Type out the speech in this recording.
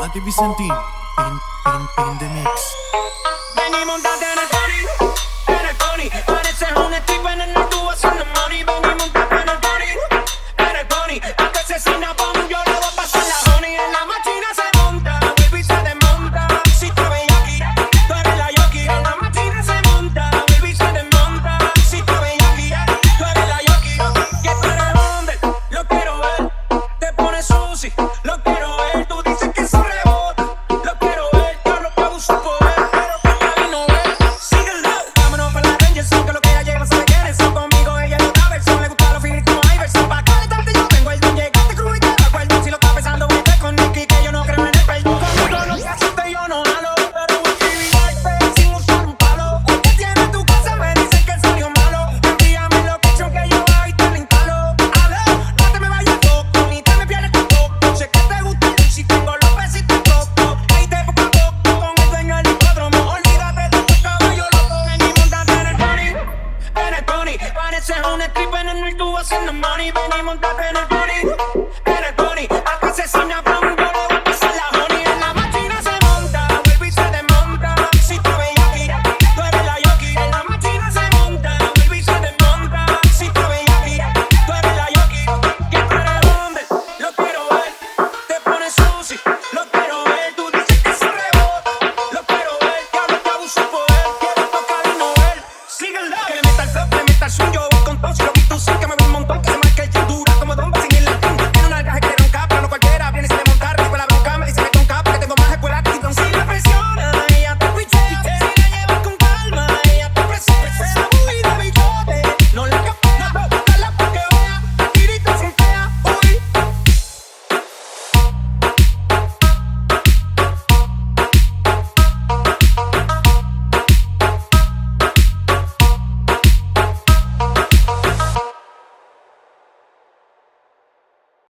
Andy Vicentín, in the mix. Ven y montate en el pony. Pareces un stripper en el tubo haciendo money. Ven y montate en el pony. Hasta ese cinapón yo le voy a pasar la honey. En la máquina se monta, baby se desmonta. Si te ve aquí, tú eres la yoki. En la máquina se monta, baby se desmonta. Si te ve aquí, tú eres la yoki. ¿Qué para dónde? Lo quiero ver. Te pones sushi, lo quiero ver. Tú dices que eso rebota, lo quiero ver. Yo lo que abuso poder, pero que nadie no ve. Síguelo, vámonos para la Rangers, que lo que ella lleva se le quiere. Son conmigo, ella no da versión. Le gusta los finis como Iverson. Pa' calentarte yo tengo el don. Llegaste crudo y te da acuerdo. Si lo estás pensando, vete con Nicky, que yo no creo en el perdón. Conmigo lo que haciste yo no jalo, pero voy a escribirte sin usar un palo. El que tiene tu casa me dice que salió malo. Envíame lo que yo ahí te lo instalo. Aló, no te me vayas loco, ni te me pierdes tampoco. Sé que te gusta el si tengo los besitos toco. Ahí te poco a poco con el dueño del hipódromo. Olvídate de estos caballos locos. Ven y montate en el pony, en el pony. Pareces un stripper en el tubo haciendo money. Ven y montate en el pony, en el pony. Hasta asesina pronto.